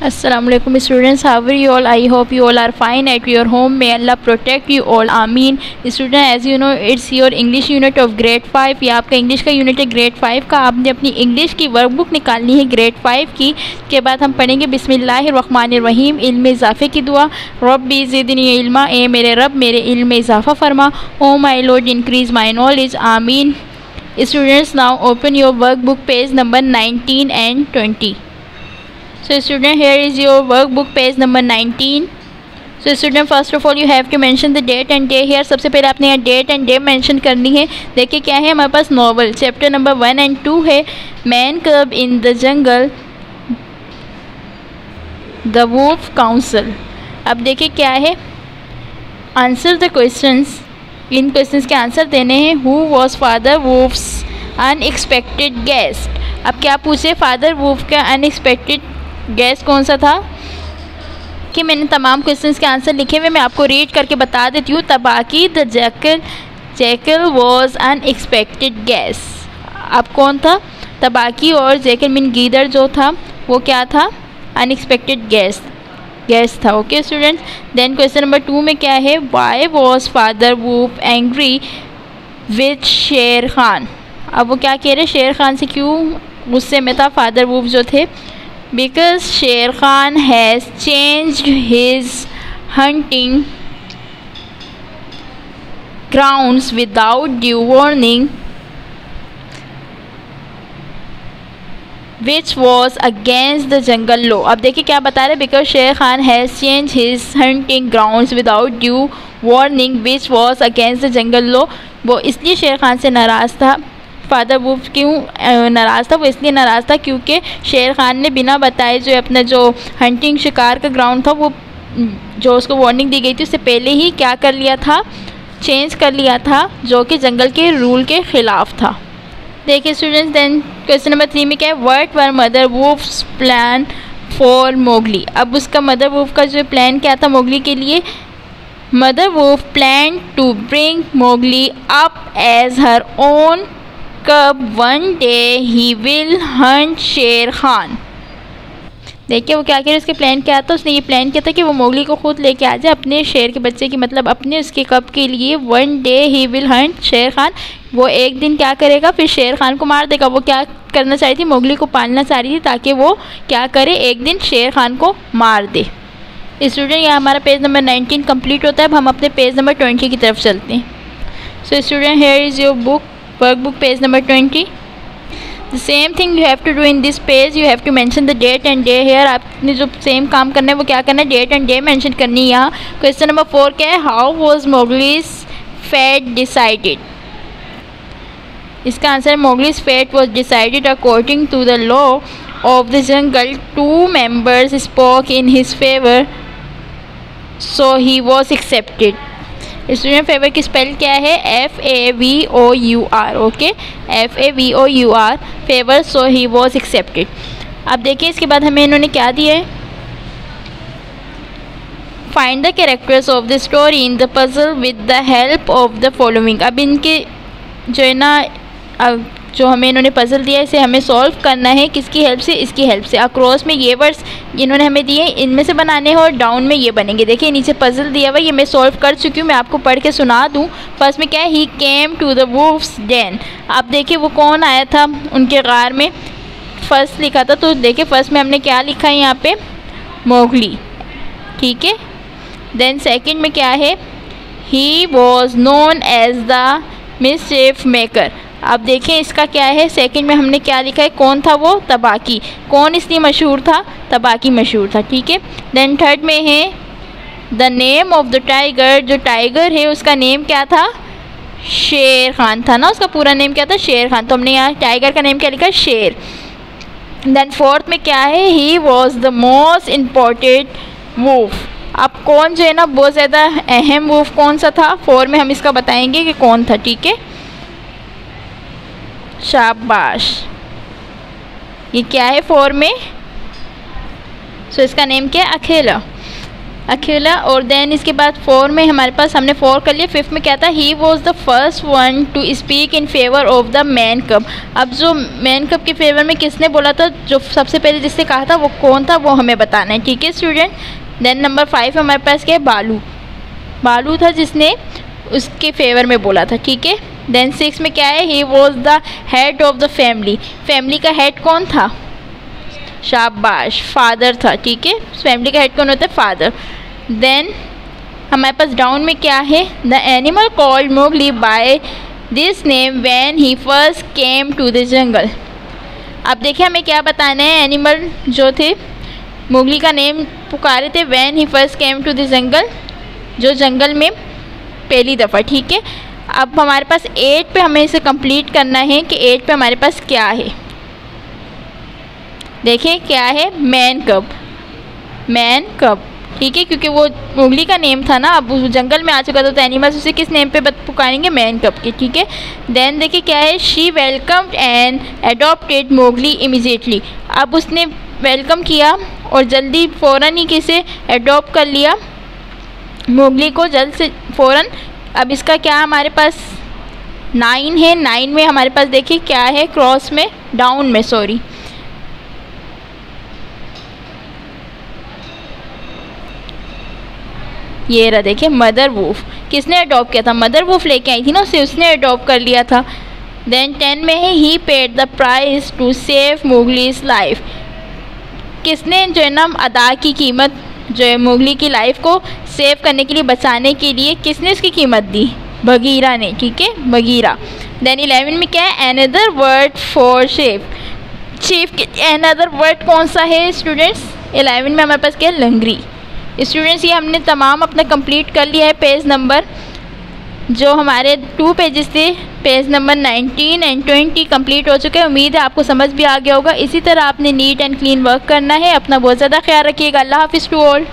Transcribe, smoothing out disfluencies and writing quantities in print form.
Assalamualaikum students, how are you all? I hope you all are fine at your home. May Allah protect you all. Ameen. Student, as you know, it's your English unit of grade 5. ये आपका English का unit है grade 5 का. आपने अपनी English की workbook निकालनी है ग्रेड 5 की. के बाद हम पढ़ेंगे बिस्मिल्लाहिर्रहमानिर्रहीम. इल्म इजाफ़े की दुआ. रब्बी ज़िदनी इल्मा, ए मेरे रब मेरे इल्म में इजाफ़ा फरमा. Oh my lord increase my knowledge. आमीन. Students, now open your workbook page number 19 and 20. So student, here is your workbook page number 19. So student, first of all you have to mention the date and day here. सबसे पहले आपने यहाँ date and day mention करनी है. देखिए क्या है हमारे पास नॉवल चैप्टर नंबर 1 and 2 है. Man cub in the jungle, the wolf council. अब देखिए क्या है, आंसर द क्वेश्चंस. इन क्वेश्चंस के आंसर देने हैं. Who was father wolf's unexpected guest. अब क्या पूछे, फादर वुल्फ का अनएक्सपेक्टेड गेस्ट कौन सा था. कि मैंने तमाम क्वेश्चंस के आंसर लिखे हुए, मैं आपको रीड करके बता देती हूँ. तबाकी the jackal was unexpected guest. अब कौन था, तबाकी और जैकल मीन गीदड़ जो था वो क्या था, अनएक्सपेक्टेड गेस्ट था. Okay students. Then question number 2 में क्या है, why was father wolf angry with Shere Khan. अब वो क्या कह रहे, शेर खान से क्यों गुस्से में था फादर वुल्फ जो थे. बिकॉज शेर Khan has changed his hunting grounds without due warning which was against the jungle law. अब देखिए क्या बता रहे, बिकॉज शेर Khan has change his hunting grounds without due warning which was against the jungle law. वो इसलिए शेर खान से नाराज़ था. फादर वुल्फ क्यों नाराज़ था, वो इसलिए नाराज़ था क्योंकि शेर खान ने बिना बताए जो अपना जो हंटिंग शिकार का ग्राउंड था वो जो उसको वार्निंग दी गई थी उससे पहले ही क्या कर लिया था, चेंज कर लिया था, जो कि जंगल के रूल के ख़िलाफ़ था. देखिए स्टूडेंट्स. देन क्वेश्चन नंबर 3 में क्या है, what were mother wolves plan for Mowgli. अब उसका मदर वुल्फ का जो प्लान क्या था मोगली के लिए. Mother wolf plan to bring Mowgli up as her own cub one day he will hunt Shere Khan. देखिए वो क्या कह रहे, उसके प्लान क्या था, उसने ये प्लान किया था कि वो मोगली को खुद लेके आ जाए अपने शेर के बच्चे की, मतलब अपने उसके कब के लिए. One day he will hunt Shere Khan. वो एक दिन क्या करेगा, फिर शेर खान को मार देगा. वो क्या करना चाह रही थी, मोगली को पालना चाह रही थी ताकि वो क्या करे, एक दिन शेर खान को मार दे. स्टूडेंट, यहाँ हमारा पेज नंबर 19 कंप्लीट होता है. अब हम अपने पेज नंबर 20 की तरफ चलते हैं. So student, here is your book workbook page number 20. The same thing you have to do in this page. You have to mention the date and day here. आपने जो सेम काम करना है वो क्या करना है, डेट एंड डे मेंशन करनी है यहाँ. क्वेश्चन नंबर 4 क्या है, how was Mowgli's fate decided. इसका आंसर है Mowgli's fate was decided according to the law of the jungle. 2 members spoke in his favor, so he was accepted. Student, favour की spell क्या है, FAVOUR. Okay, FAVOUR favour. So he was accepted. अब देखिए इसके बाद हमें इन्होंने क्या दिया है, find the characters of the story in the puzzle with the help of the following. अब इनके जो है ना, जो हमें इन्होंने पजल दिया है इसे हमें सॉल्व करना है. किसकी हेल्प से, इसकी हेल्प से. अक्रॉस में ये वर्ड्स इन्होंने हमें दिए, इनमें से बनाने हैं और डाउन में ये बनेंगे. देखिए नीचे पजल दिया हुआ, ये मैं सॉल्व कर चुकी हूँ, मैं आपको पढ़ के सुना दूँ. फर्स्ट में क्या है, he came to the wolf's den. आप देखिए वो कौन आया था उनके गार में, फर्स्ट लिखा था. तो देखिए फर्स्ट में हमने क्या लिखा है यहाँ पे, मोगली. ठीक है. देन सेकेंड में क्या है, he was known as the mischief maker. अब देखें इसका क्या है, सेकंड में हमने क्या लिखा है, कौन था वो, तबाकी. कौन इसलिए मशहूर था, तबाकी मशहूर था. ठीक है. देन थर्ड में है the name of the tiger. जो टाइगर है उसका नेम क्या था, शेर खान था ना, उसका पूरा नेम क्या था, शेर खान. तो हमने यहाँ टाइगर का नेम क्या लिखा, शेर. देन फोर्थ में क्या है, he was the most important wolf. अब कौन जो है ना बहुत ज़्यादा अहम वुल्फ कौन सा था, 4 में हम इसका बताएंगे कि कौन था. ठीक है, शाबाश. ये क्या है 4 में, सो इसका नेम क्या है, अकेला. अकेला। और देन इसके बाद 4 में हमारे पास हमने 4 कर लिया। 5th में क्या था, ही was the first one two speak in favour of the man cup. अब जो मैन कप के फेवर में किसने बोला था, जो सबसे पहले जिससे कहा था वो कौन था, वो हमें बताना है, ठीक है स्टूडेंट। देन नंबर 5 हमारे पास क्या है, बालू। बालू था जिसने उसके फेवर में बोला था, ठीक है। देन 6 में क्या है, he was the head of the family. Family का हेड कौन था, शाबाश, फादर था, ठीक है। फैमिली का हेड कौन होता है, फादर। देन हमारे पास डाउन में क्या है, the animal called Mowgli by this name when he first came to the jungle. अब देखिए हमें क्या बताना है, एनिमल जो थे मोगली का नेम पुकारे थे when he first came to the jungle, जो जंगल में पहली दफ़ा, ठीक है। अब हमारे पास 8 पे हमें इसे कंप्लीट करना है कि 8 पे हमारे पास क्या है। देखिए क्या है, मैन कब, मैन कब, ठीक है, क्योंकि वो मोगली का नेम था ना, अब वो जंगल में आ चुका था तो एनिमल्स उसे किस नेम पे पुकारेंगे, मैन कब के, ठीक है। देन देखिए क्या है, she welcomed and adopted Mowgli immediately. अब उसने वेलकम किया और जल्दी फ़ौरन ही किसे एडॉप्ट कर लिया, मोगली को, जल्द से फ़ौरन। अब इसका क्या हमारे पास 9 है। 9 में हमारे पास देखिए क्या है, क्रॉस में, डाउन में, सॉरी, ये रहा देखिए, मदर वूफ। किसने अडॉप्ट किया था, मदर वूफ लेके आई थी ना उसे, उसने अडॉप्ट कर लिया था। देन 10 में है, he paid the price to save Mowgli's life. किसने जो है ना अदा की कीमत, जो है मोगली की लाइफ को सेव करने के लिए, बचाने के लिए, किसने उसकी कीमत दी, बगीरा ने, ठीक है, बगीरा। देन 11 में क्या है, another word for chef. Chef के अनदर वर्ड कौन सा है स्टूडेंट्स, 11 में हमारे पास क्या है, लंगरी। स्टूडेंट्स ये हमने तमाम अपना कंप्लीट कर लिया है। पेज नंबर जो हमारे 2 पेजेस थे, पेज नंबर 19 एंड 20 कंप्लीट हो चुके हैं। उम्मीद है आपको समझ भी आ गया होगा। इसी तरह आपने नीट एंड क्लीन वर्क करना है। अपना बहुत ज़्यादा ख्याल रखिएगा। अल्लाह हाफिज़ टू ऑल।